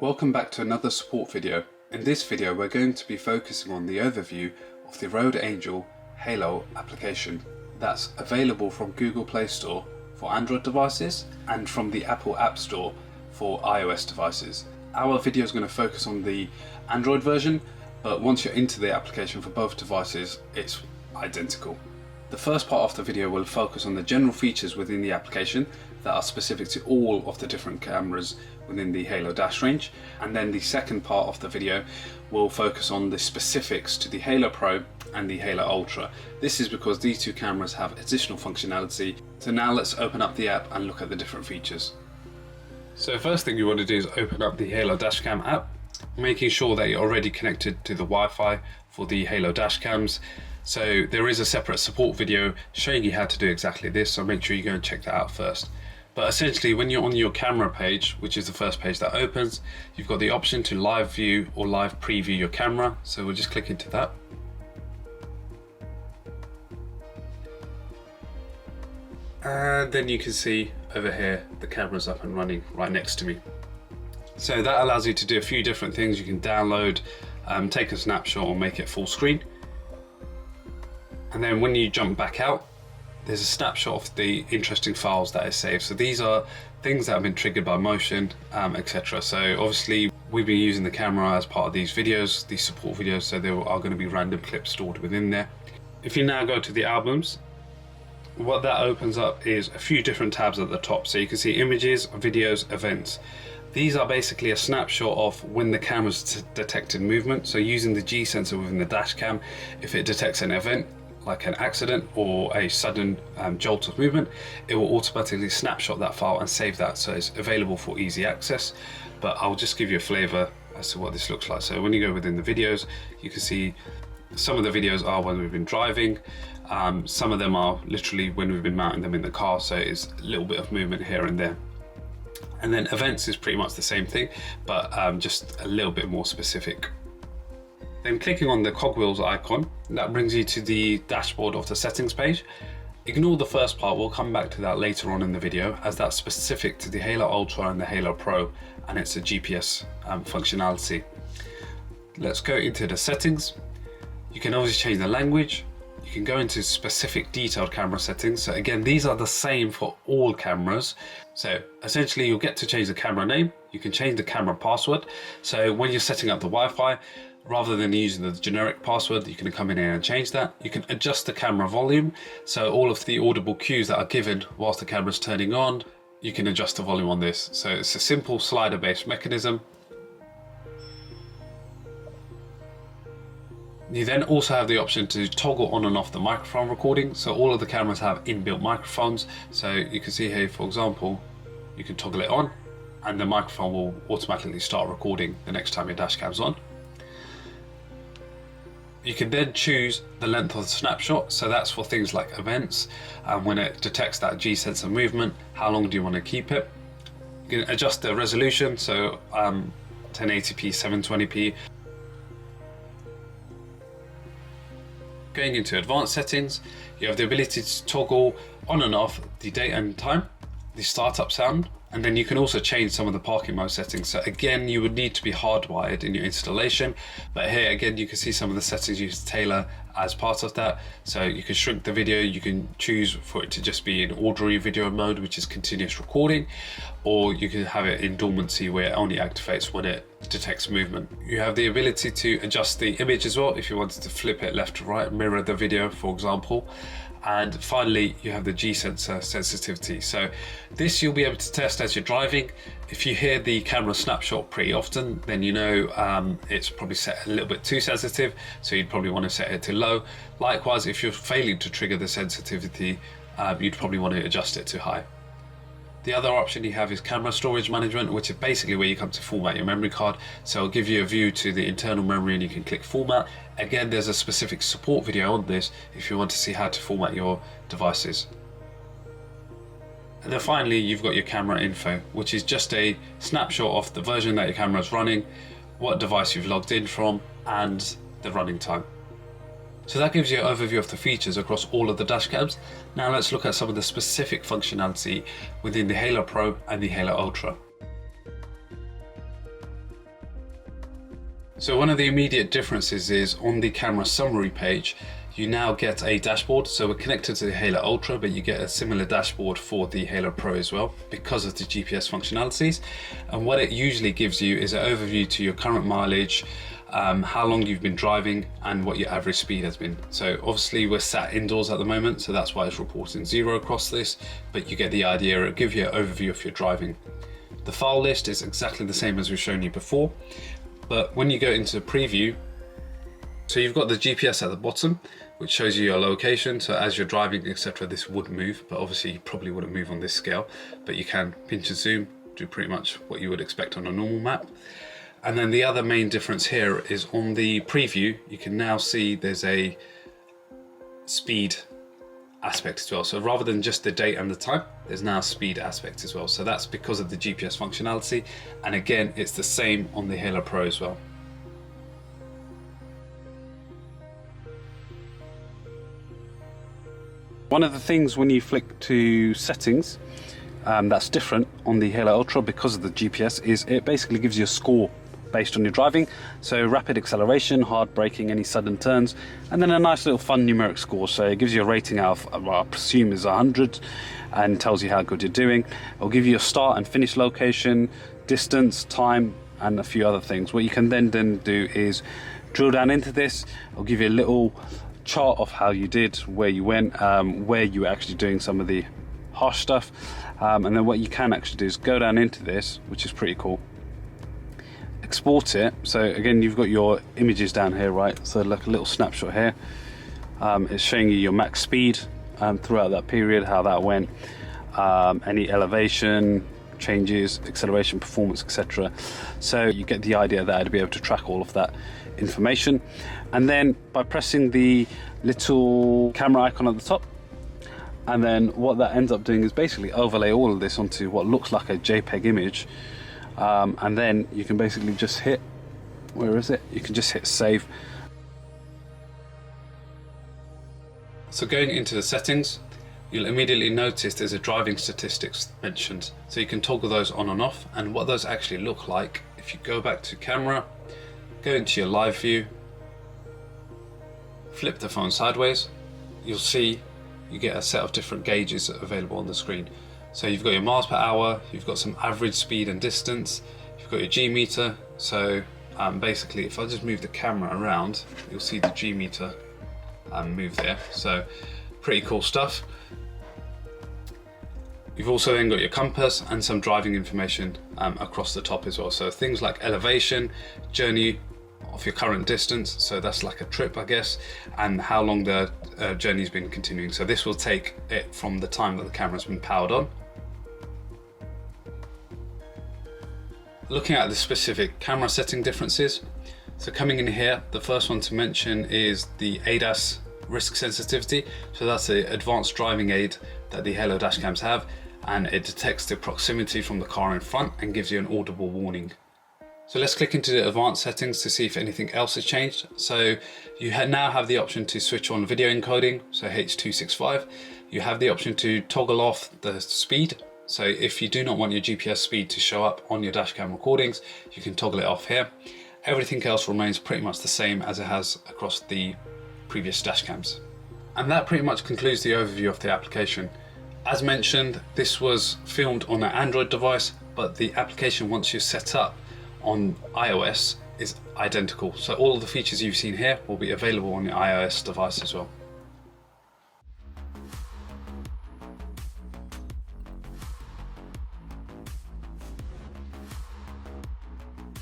Welcome back to another support video. In this video we're going to be focusing on the overview of the Rode Angel Halo application that's available from Google Play Store for Android devices and from the Apple App Store for iOS devices. Our video is going to focus on the Android version, but once you're into the application for both devices it's identical. The first part of the video will focus on the general features within the application that are specific to all of the different cameras within the Halo Dash range, and then the second part of the video will focus on the specifics to the Halo Pro and the Halo Ultra. This is because these two cameras have additional functionality. So now let's open up the app and look at the different features. So first thing you want to do is open up the Halo Dashcam app, making sure that you're already connected to the Wi-Fi for the Halo Dashcams. So there is a separate support video showing you how to do exactly this, so make sure you go and check that out first. But essentially when you're on your camera page, which is the first page that opens, you've got the option to live view or live preview your camera. So we'll just click into that. And then you can see over here, the camera's up and running right next to me. So that allows you to do a few different things. You can download, take a snapshot or make it full screen. And then when you jump back out, there's a snapshot of the interesting files that is saved. So these are things that have been triggered by motion, etc. So obviously we've been using the camera as part of these videos, these support videos, so there are going to be random clips stored within there. If you now go to the albums, what that opens up is a few different tabs at the top. So you can see images, videos, events. These are basically a snapshot of when the camera's detected movement. So using the G sensor within the dash cam, if it detects an event, like an accident or a sudden jolt of movement, it will automatically snapshot that file and save that, so it's available for easy access. But I'll just give you a flavor as to what this looks like. So when you go within the videos, you can see some of the videos are when we've been driving, some of them are literally when we've been mounting them in the car, so it's a little bit of movement here and there. And then events is pretty much the same thing, but just a little bit more specific. Then clicking on the cogwheels icon, that brings you to the dashboard of the settings page. Ignore the first part, we'll come back to that later on in the video, as that's specific to the Halo Ultra and the Halo Pro, and it's a GPS functionality. Let's go into the settings. You can obviously change the language. You can go into specific detailed camera settings. So again, these are the same for all cameras. So essentially you'll get to change the camera name. You can change the camera password. So when you're setting up the Wi-Fi, rather than using the generic password, you can come in here and change that. You can adjust the camera volume. So all of the audible cues that are given whilst the camera's turning on, you can adjust the volume on this. So it's a simple slider based mechanism. You then also have the option to toggle on and off the microphone recording. So all of the cameras have inbuilt microphones. So you can see here, for example, you can toggle it on and the microphone will automatically start recording the next time your dash cam's on. You can then choose the length of the snapshot, so that's for things like events, and when it detects that G sensor movement, how long do you want to keep it. You can adjust the resolution, so 1080p, 720p. Going into advanced settings, you have the ability to toggle on and off the date and time, the startup sound, and then you can also change some of the parking mode settings. So again, you would need to be hardwired in your installation, but here again you can see some of the settings you can tailor as part of that. So you can shrink the video, you can choose for it to just be in ordinary video mode, which is continuous recording, or you can have it in dormancy where it only activates when it detects movement. You have the ability to adjust the image as well if you wanted to flip it left to right, mirror the video for example. And finally, you have the G sensor sensitivity. So this you'll be able to test as you're driving. If you hear the camera snapshot pretty often, then you know it's probably set a little bit too sensitive, so you'd probably want to set it to low. Likewise, if you're failing to trigger the sensitivity, you'd probably want to adjust it to high. The other option you have is camera storage management, which is basically where you come to format your memory card. So it'll give you a view to the internal memory and you can click format. Again, there's a specific support video on this if you want to see how to format your devices. And then finally, you've got your camera info, which is just a snapshot of the version that your camera is running, what device you've logged in from, and the running time. So that gives you an overview of the features across all of the dash cams. Now let's look at some of the specific functionality within the Halo Pro and the Halo Ultra. So one of the immediate differences is on the camera summary page, you now get a dashboard. So we're connected to the Halo Ultra, but you get a similar dashboard for the Halo Pro as well because of the GPS functionalities. And what it usually gives you is an overview to your current mileage, how long you've been driving, and what your average speed has been. So obviously we're sat indoors at the moment, so that's why it's reporting 0 across this, but you get the idea. It'll give you an overview of your driving. The file list is exactly the same as we've shown you before, but when you go into preview, so you've got the GPS at the bottom, which shows you your location. So as you're driving, etc., this would move, but obviously you probably wouldn't move on this scale, but you can pinch and zoom, do pretty much what you would expect on a normal map. And then the other main difference here is on the preview, you can now see there's a speed aspect as well. So rather than just the date and the time, there's now a speed aspect as well. So that's because of the GPS functionality. And again, it's the same on the Halo Pro as well. One of the things when you flick to settings that's different on the Halo Ultra because of the GPS is it basically gives you a score based on your driving. So rapid acceleration, hard braking, any sudden turns, and then a nice little fun numeric score. So it gives you a rating out of, well, I presume is 100, and tells you how good you're doing. It'll give you a start and finish location, distance, time, and a few other things. What you can then do is drill down into this. It'll give you a little chart of how you did, where you went, where you were actually doing some of the harsh stuff, and then what you can actually do is go down into this, which is pretty cool. Export it. So again, you've got your images down here, right? So like a little snapshot here. It's showing you your max speed throughout that period, how that went, any elevation changes, acceleration, performance, etc. So you get the idea that I'd be able to track all of that information. And then by pressing the little camera icon at the top, and then what that ends up doing is basically overlay all of this onto what looks like a JPEG image. And then you can basically just hit, where is it? You can just hit save. So going into the settings, you'll immediately notice there's a driving statistics mentioned. So you can toggle those on and off, and what those actually look like, if you go back to camera, go into your live view, flip the phone sideways, you'll see you get a set of different gauges available on the screen. So you've got your miles per hour, you've got some average speed and distance, you've got your G meter. So basically, if I just move the camera around, you'll see the G meter move there. So pretty cool stuff. You've also then got your compass and some driving information across the top as well. So things like elevation, journey of your current distance, so that's like a trip, I guess, and how long the journey's been continuing. So this will take it from the time that the camera's been powered on. Looking at the specific camera setting differences, so coming in here, the first one to mention is the ADAS risk sensitivity. So that's the advanced driving aid that the Halo dashcams have, and it detects the proximity from the car in front and gives you an audible warning. So let's click into the advanced settings to see if anything else has changed. So you now have the option to switch on video encoding, so H.265. You have the option to toggle off the speed. So if you do not want your GPS speed to show up on your dashcam recordings, you can toggle it off here. Everything else remains pretty much the same as it has across the previous dashcams. And that pretty much concludes the overview of the application. As mentioned, this was filmed on an Android device, but the application, once you're set up on iOS, is identical. So all of the features you've seen here will be available on your iOS device as well.